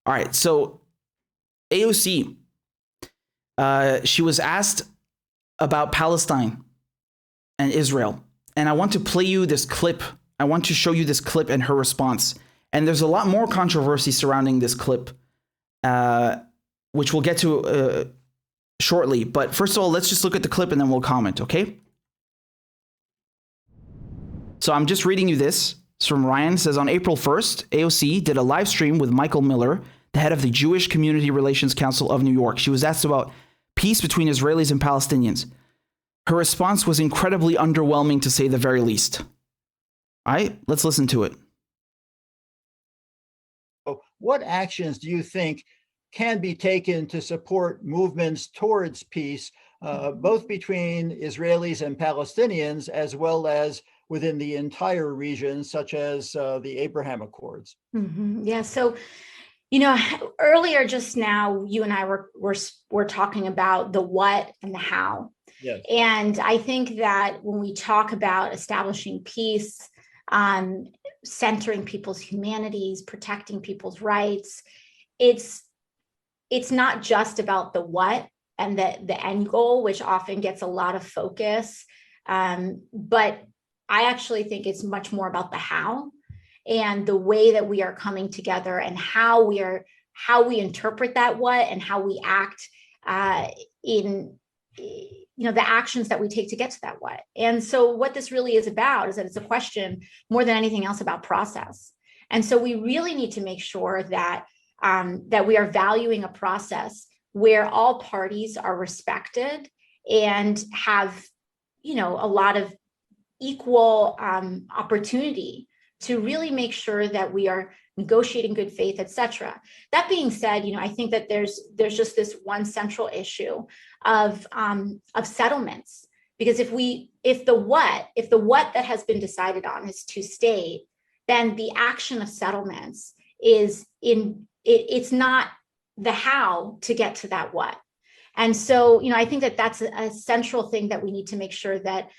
All right, so AOC, she was asked about Palestine and Israel. And I want to play you this clip. I want to show you this clip and her response. And there's a lot more controversy surrounding this clip, which we'll get to shortly. But first of all, let's just look at the clip and then we'll comment, okay? So I'm just reading you this. It's from Ryan. It says, on April 1st, AOC did a live stream with Michael Miller, the head of the Jewish Community Relations Council of New York. She was asked about peace between Israelis and Palestinians. Her response was incredibly underwhelming, to say the very least. All right, let's listen to it. What actions do you think can be taken to support movements towards peace, both between Israelis and Palestinians, as well as within the entire region, such as the Abraham Accords? Mm-hmm. Yeah, so, earlier just now, you and I were talking about the what and the how. Yes. And I think that when we talk about establishing peace, centering people's humanities, protecting people's rights, it's not just about the what and the end goal, which often gets a lot of focus. But I actually think it's much more about the how and the way that we are coming together and how we interpret that what and how we act in the actions that we take to get to that what. And so what this really is about is that it's a question more than anything else about process. And so we really need to make sure that that we are valuing a process where all parties are respected and have, a lot of equal opportunity to really make sure that we are negotiating good faith, et cetera. That being said, I think that there's just this one central issue of settlements, because if the what that has been decided on is to state, then the action of settlements it's not the how to get to that what. And so, I think that that's a central thing that we need to make sure that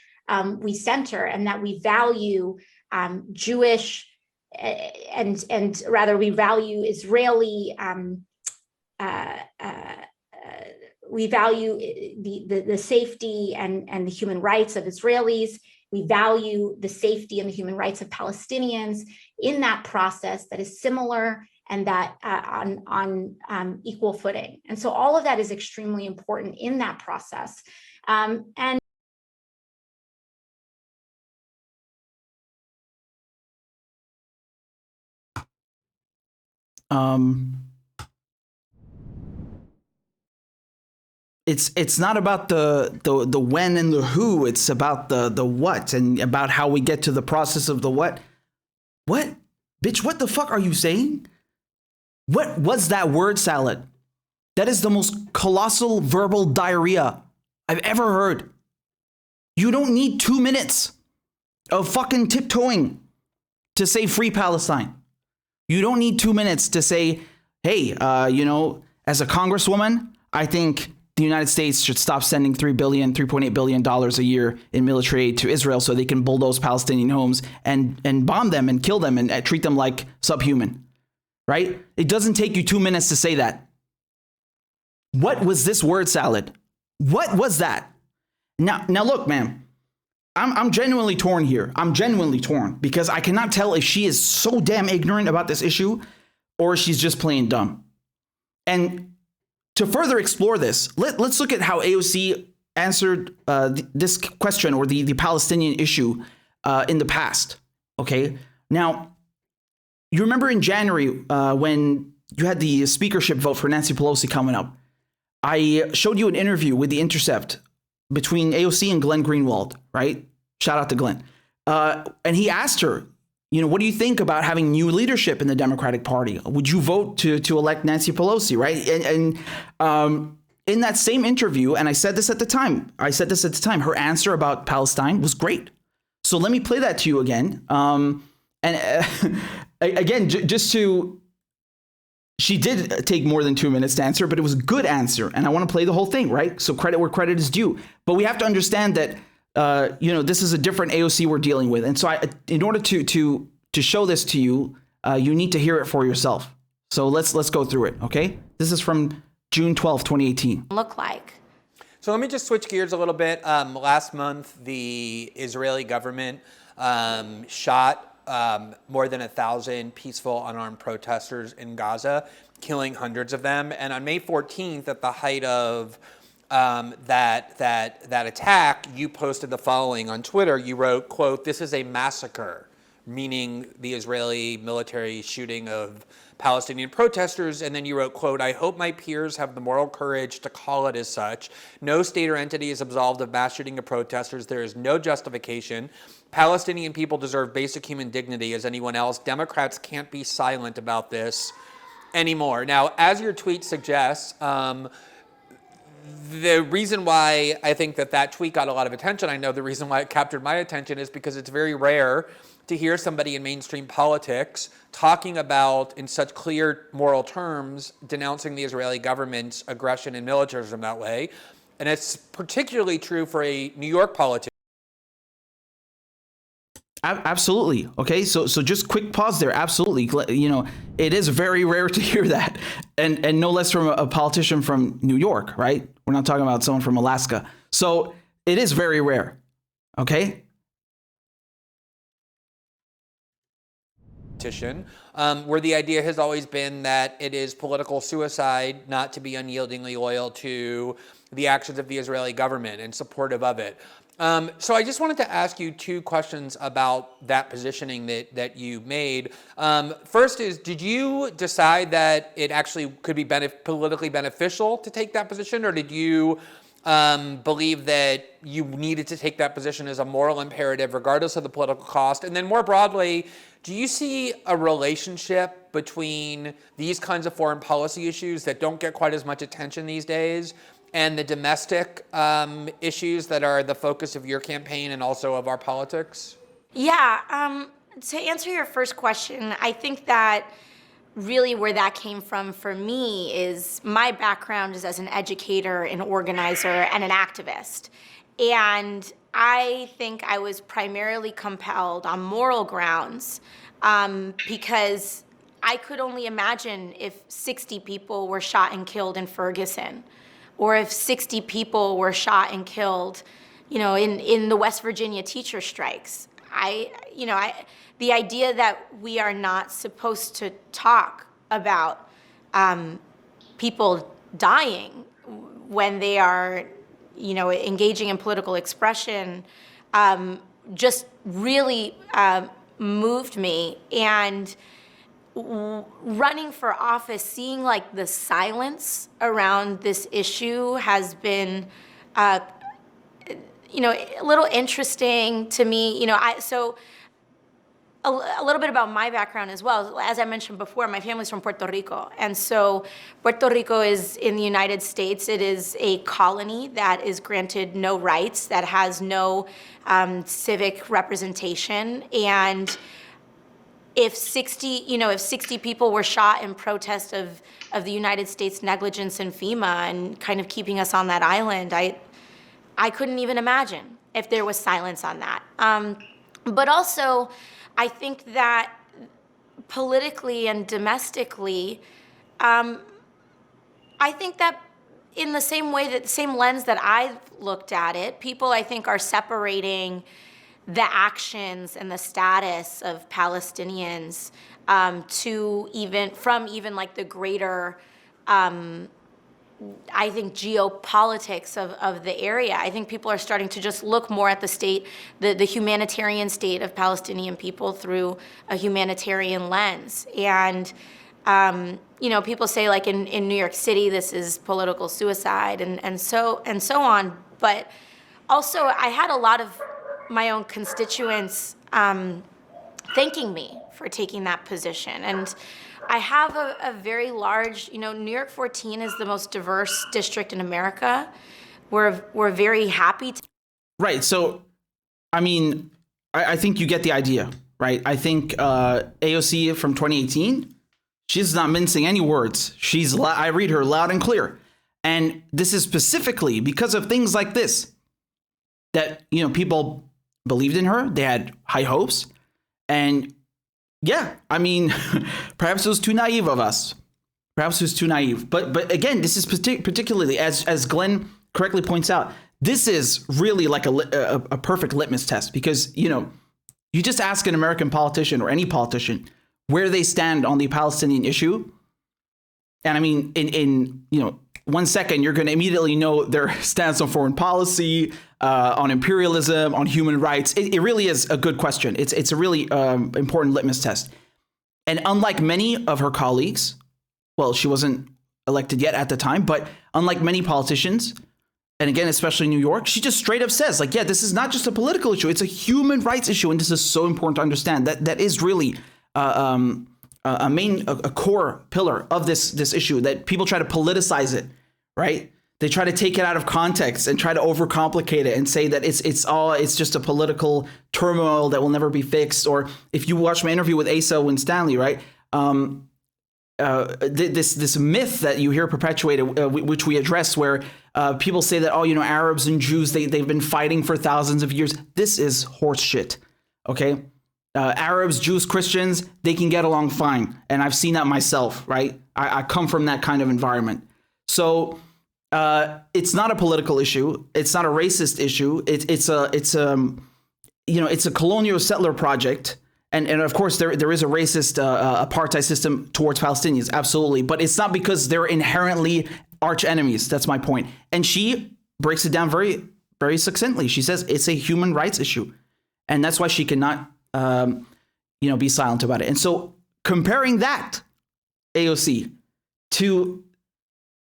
we center and that we value Jewish and rather we value Israeli, we value the safety and the human rights of Israelis. We value the safety and the human rights of Palestinians in that process that is similar and that on equal footing. And so all of that is extremely important in that process. It's not about the when and the who. It's about the what and about how we get to the process of the what. What? Bitch, what the fuck are you saying? What was that word salad? That is the most colossal verbal diarrhea I've ever heard. You don't need 2 minutes of fucking tiptoeing to say free Palestine. You don't need 2 minutes to say, hey, as a congresswoman, I think the United States should stop sending $3.8 billion a year in military aid to Israel so they can bulldoze Palestinian homes and bomb them and kill them and treat them like subhuman, right? It doesn't take you 2 minutes to say that. What was this word salad? What was that? Now look, man, I'm genuinely torn here. I'm genuinely torn because I cannot tell if she is so damn ignorant about this issue or she's just plain dumb. And to further explore this, let's look at how AOC answered this question or the Palestinian issue in the past. Okay. Now, you remember in January when you had the speakership vote for Nancy Pelosi coming up, I showed you an interview with The Intercept between AOC and Glenn Greenwald, right? Shout out to Glenn. And he asked her, what do you think about having new leadership in the Democratic Party? Would you vote to elect Nancy Pelosi, right? And in that same interview, and I said this at the time, her answer about Palestine was great. So let me play that to you again. Again, she did take more than 2 minutes to answer, but it was a good answer. And I want to play the whole thing, right? So credit where credit is due. But we have to understand that, this is a different AOC we're dealing with. And so in order to show this to you, you need to hear it for yourself. So let's go through it, okay? This is from June 12th, 2018. Look like. So let me just switch gears a little bit. Last month, the Israeli government shot more than 1,000 peaceful unarmed protesters in Gaza, killing hundreds of them. And on May 14th, at the height of that attack, you posted the following on Twitter. You wrote, quote, "This is a massacre," meaning the Israeli military shooting of Palestinian protesters. And then you wrote, quote, "I hope my peers have the moral courage to call it as such. No state or entity is absolved of mass shooting of protesters. There is no justification. Palestinian people deserve basic human dignity as anyone else. Democrats can't be silent about this anymore." Now, as your tweet suggests, the reason why I think that tweet got a lot of attention, I know the reason why it captured my attention is because it's very rare to hear somebody in mainstream politics talking about, in such clear moral terms, denouncing the Israeli government's aggression and militarism that way. And it's particularly true for a New York politician. Absolutely. Okay. So just quick pause there. Absolutely. You know, it is very rare to hear that, and no less from a politician from New York, right? We're not talking about someone from Alaska. So it is very rare. Okay. Where the idea has always been that it is political suicide not to be unyieldingly loyal to the actions of the Israeli government and supportive of it. So I just wanted to ask you two questions about that positioning that you made. First is, did you decide that it actually could be politically beneficial to take that position, or did you believe that you needed to take that position as a moral imperative regardless of the political cost? And then more broadly, do you see a relationship between these kinds of foreign policy issues that don't get quite as much attention these days and the domestic issues that are the focus of your campaign and also of our politics? Yeah, to answer your first question, I think that really where that came from for me is my background is as an educator, an organizer, and an activist. And I think I was primarily compelled on moral grounds because I could only imagine if 60 people were shot and killed in Ferguson, or if 60 people were shot and killed, you know, in the West Virginia teacher strikes. The idea that we are not supposed to talk about people dying when they are, you know, engaging in political expression just really moved me. And running for office, seeing like the silence around this issue has been, you know, a little interesting to me. You know, a little bit about my background as well. As I mentioned before, my family's from Puerto Rico. And so Puerto Rico is in the United States. It is a colony that is granted no rights, that has no civic representation. And if 60 people were shot in protest of the United States negligence in FEMA and kind of keeping us on that island, I couldn't even imagine if there was silence on that. But also, I think that politically and domestically, I think that in the same way, that the same lens that I've looked at it, people I think are separating the actions and the status of Palestinians from even like the greater, I think, geopolitics of the area. I think people are starting to just look more at the state, the humanitarian state of Palestinian people through a humanitarian lens. And, you know, people say like in New York City, this is political suicide and so on. But also I had a lot of my own constituents thanking me for taking that position. And I have a very large, you know, New York 14 is the most diverse district in America. We're very happy to. Right. So, I mean, I think you get the idea, right? I think AOC from 2018, she's not mincing any words. I read her loud and clear. And this is specifically because of things like this, that, you know, people believed in her. They had high hopes. And Yeah, I mean, perhaps it was too naive of us. Perhaps it was too naive. But again, this is particularly, as Glenn correctly points out, this is really like a perfect litmus test because, you know, you just ask an American politician or any politician where they stand on the Palestinian issue. And I mean, in 1 second, you're going to immediately know their stance on foreign policy, on imperialism, on human rights. It really is a good question. It's a really important litmus test. And unlike many of her colleagues, well, she wasn't elected yet at the time, but unlike many politicians, and again, especially in New York, she just straight up says, like, yeah, this is not just a political issue. It's a human rights issue. And this is so important to understand. That is really a core pillar of this issue, that people try to politicize it, right? They try to take it out of context and try to overcomplicate it and say that it's just a political turmoil that will never be fixed. Or if you watch my interview with Asa Winstanley, right? This myth that you hear perpetuated, which we address, where people say that, Arabs and Jews, they've been fighting for thousands of years. This is horse shit. Okay. Arabs, Jews, Christians, they can get along fine. And I've seen that myself, right? I come from that kind of environment. So it's not a political issue. It's not a racist issue. It's a colonial settler project. And of course, there is a racist apartheid system towards Palestinians. Absolutely. But it's not because they're inherently arch enemies. That's my point. And she breaks it down very, very succinctly. She says it's a human rights issue. And that's why she cannot be silent about it. And so comparing that, AOC, to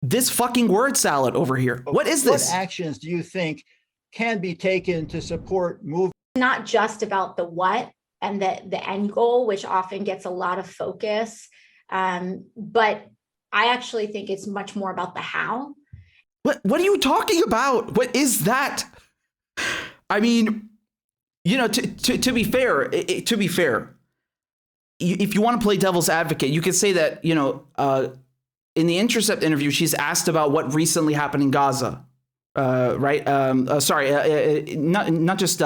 this fucking word salad over here. What is this? What actions do you think can be taken to support movement? Not just about the what and the end goal, which often gets a lot of focus. But I actually think it's much more about the how. What are you talking about? What is that? I mean, to be fair, if you want to play devil's advocate, you could say that, in the Intercept interview, she's asked about what recently happened in Gaza, right? Not just,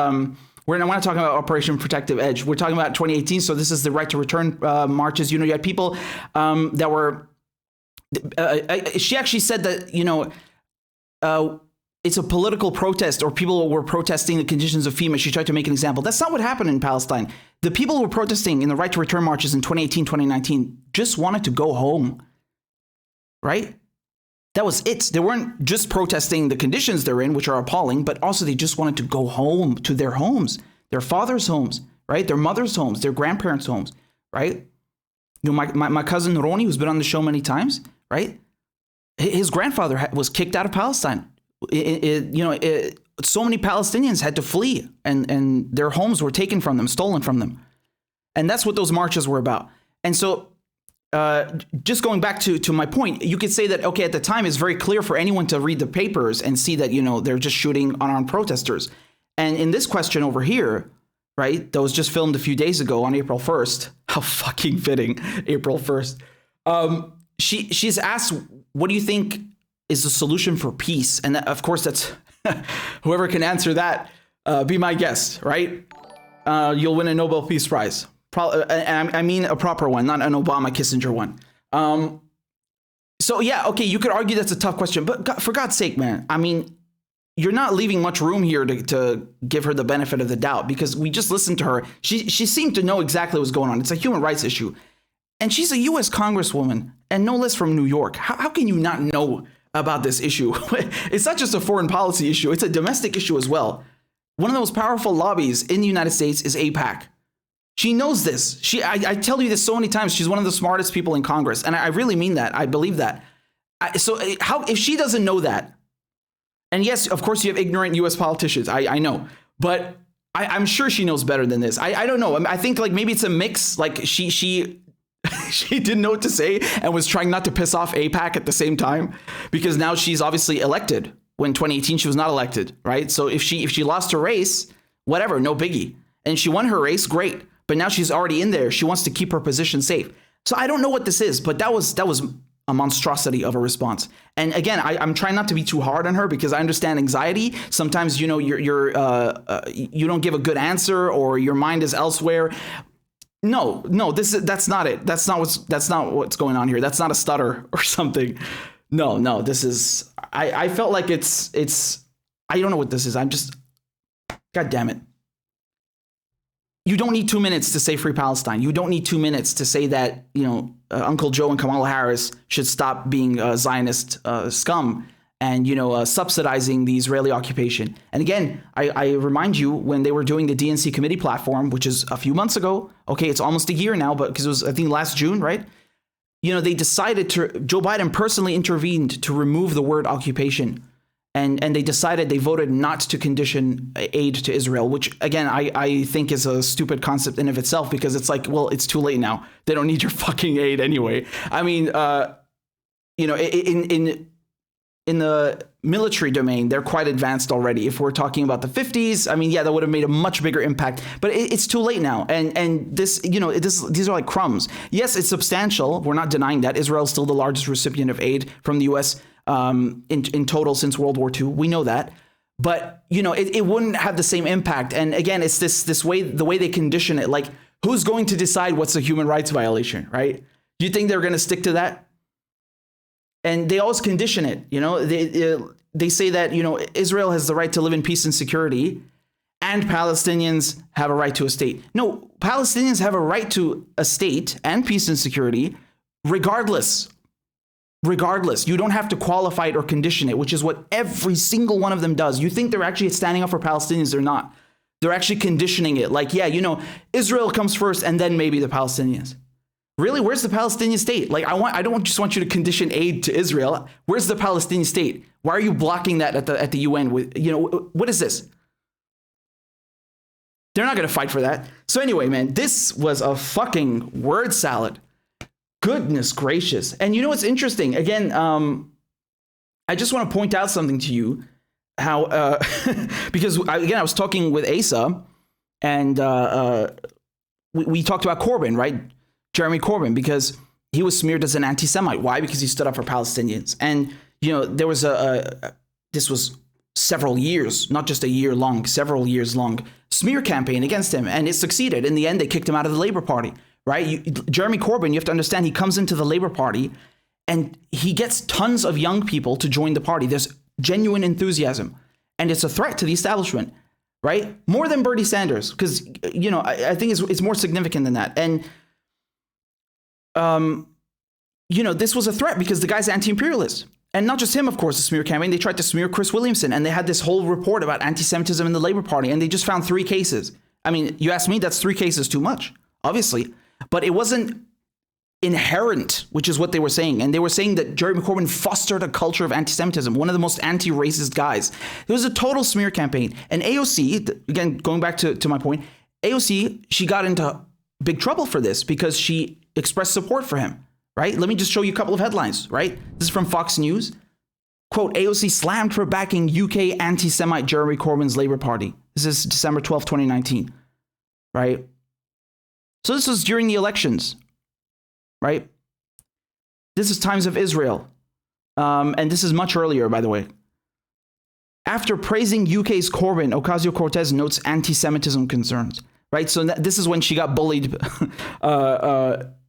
we're not talking about Operation Protective Edge. We're talking about 2018. So this is the right to return marches. You had people that were, she actually said that, it's a political protest, or people were protesting the conditions of FEMA. She tried to make an example. That's not what happened in Palestine. The people who were protesting in the right to return marches in 2018, 2019 just wanted to go home. Right? That was it. They weren't just protesting the conditions they're in, which are appalling, but also they just wanted to go home to their homes, their fathers' homes, right? Their mothers' homes, their grandparents' homes, right? My cousin Roni, who's been on the show many times, right? His grandfather was kicked out of Palestine. So many Palestinians had to flee, and their homes were taken from them, stolen from them. And that's what those marches were about. And so just going back to my point, you could say that, okay, at the time it's very clear for anyone to read the papers and see that, they're just shooting unarmed protesters. And in this question over here, right, that was just filmed a few days ago on April 1st, how fucking fitting, April 1st. She's asked, what do you think is the solution for peace? And that, of course, that's whoever can answer that, be my guest, right? You'll win a Nobel Peace Prize. I mean a proper one, not an Obama Kissinger one. So yeah, okay, you could argue that's a tough question, but for God's sake, man, I mean, you're not leaving much room here to give her the benefit of the doubt, because we just listened to her. She seemed to know exactly what's going on. It's a human rights issue. And she's a U.S. Congresswoman, and no less from New York. How can you not know about this issue? It's not just a foreign policy issue. It's a domestic issue as well. One of the most powerful lobbies in the United States is AIPAC. She knows this. I tell you this so many times. She's one of the smartest people in Congress. And I really mean that. I believe that. So if she doesn't know that, and yes, of course you have ignorant US politicians. I know, but I'm sure she knows better than this. I don't know. I think like maybe it's a mix. Like she didn't know what to say and was trying not to piss off AIPAC at the same time, because now she's obviously elected. When 2018 she was not elected, right? So if she lost her race, whatever, no biggie. And she won her race, great. But now she's already in there. She wants to keep her position safe. So I don't know what this is, but that was a monstrosity of a response. And again, I'm trying not to be too hard on her, because I understand anxiety. Sometimes, you don't give a good answer, or your mind is elsewhere. No, that's not it. That's not what's going on here. That's not a stutter or something. No, this is, I felt like it's, I don't know what this is. God damn it. You don't need 2 minutes to say free Palestine. You don't need 2 minutes to say that, Uncle Joe and Kamala Harris should stop being Zionist scum and, subsidizing the Israeli occupation. And again, I remind you, when they were doing the DNC committee platform, which is a few months ago, okay, it's almost a year now, but because it was, I think, last June, right? They decided Joe Biden personally intervened to remove the word occupation. And they voted not to condition aid to Israel, which, again, I think is a stupid concept in of itself, because it's like, well, it's too late now. They don't need your fucking aid anyway. I mean, in the military domain, they're quite advanced already. If we're talking about the 50s, I mean, yeah, that would have made a much bigger impact. But it's too late now. And this, these are like crumbs. Yes, it's substantial. We're not denying that. Israel is still the largest recipient of aid from the U.S. In total since World War II. We know that. But, it wouldn't have the same impact. And again, it's the way they condition it. Like, who's going to decide what's a human rights violation, right? Do you think they're going to stick to that? And they always condition it. They say that, Israel has the right to live in peace and security, and Palestinians have a right to a state. No, Palestinians have a right to a state and peace and security regardless. You don't have to qualify it or condition it, which is what every single one of them does. You think they're actually standing up for Palestinians? They're not. They're actually conditioning it. Like, yeah, Israel comes first and then maybe the Palestinians. Really? Where's the Palestinian state? Like, I don't just want you to condition aid to Israel. Where's the Palestinian state? Why are you blocking that at the UN? What is this? They're not going to fight for that. So anyway, man, this was a fucking word salad. Goodness gracious. And what's interesting? Again, I just want to point out something to you, how, because I was talking with Asa, and we talked about Corbyn, right? Jeremy Corbyn, because he was smeared as an anti-Semite. Why? Because he stood up for Palestinians. And, there was this was several years, not just a year long, several years long smear campaign against him. And it succeeded. In the end, they kicked him out of the Labour Party. Right? Jeremy Corbyn, you have to understand, he comes into the Labour Party and he gets tons of young people to join the party. There's genuine enthusiasm, and it's a threat to the establishment, right? More than Bernie Sanders, because, I think it's more significant than that. And, this was a threat because the guy's anti-imperialist. And not just him, of course, the smear campaign. They tried to smear Chris Williamson, and they had this whole report about anti-Semitism in the Labour Party, and they just found 3 cases. I mean, you ask me, that's 3 cases too much, obviously. But it wasn't inherent, which is what they were saying. And they were saying that Jeremy Corbyn fostered a culture of anti-Semitism, one of the most anti-racist guys. It was a total smear campaign. And AOC, again, going back to my point, AOC, she got into big trouble for this because she expressed support for him, right? Let me just show you a couple of headlines, right? This is from Fox News. Quote, AOC slammed for backing UK anti-Semite Jeremy Corbyn's Labour Party. This is December 12, 2019, right? So this was during the elections, right? This is Times of Israel. And this is much earlier, by the way. After praising UK's Corbyn, Ocasio-Cortez notes anti-Semitism concerns, right? So this is when she got bullied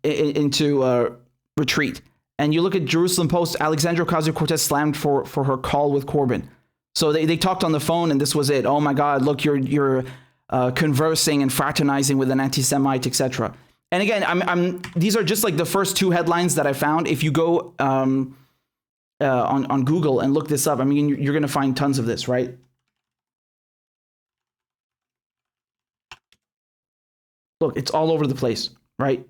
into retreat. And you look at Jerusalem Post, Alexandria Ocasio-Cortez slammed for her call with Corbyn. So they talked on the phone, and this was it. Oh my God, look, you're conversing and fraternizing with an anti-Semite, etc. And again, these are just like the first 2 headlines that I found. If you go on Google and look this up, I mean, you're going to find tons of this, right? Look, it's all over the place, right?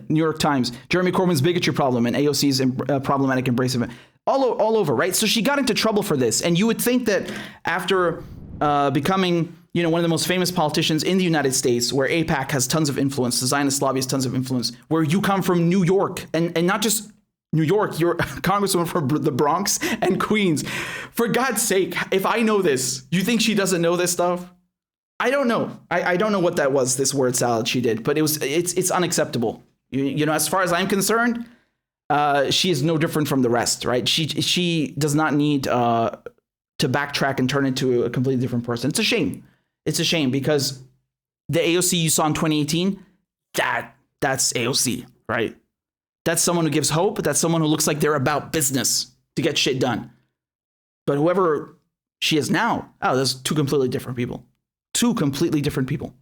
New York Times, Jeremy Corbyn's bigotry problem and AOC's problematic embrace of it. All over, right? So she got into trouble for this. And you would think that after becoming, one of the most famous politicians in the United States, where AIPAC has tons of influence, the Zionist lobby has tons of influence, where you come from New York, and not just New York, you're a congresswoman from the Bronx and Queens. For God's sake, if I know this, you think she doesn't know this stuff? I don't know. I don't know what that was, this word salad she did, but it's unacceptable. As far as I'm concerned, she is no different from the rest, right? She does not need to backtrack and turn into a completely different person. It's a shame. It's a shame because the AOC you saw in 2018, that's AOC, right? That's someone who gives hope. That's someone who looks like they're about business to get shit done. But whoever she is now, oh, there's two completely different people. Two completely different people.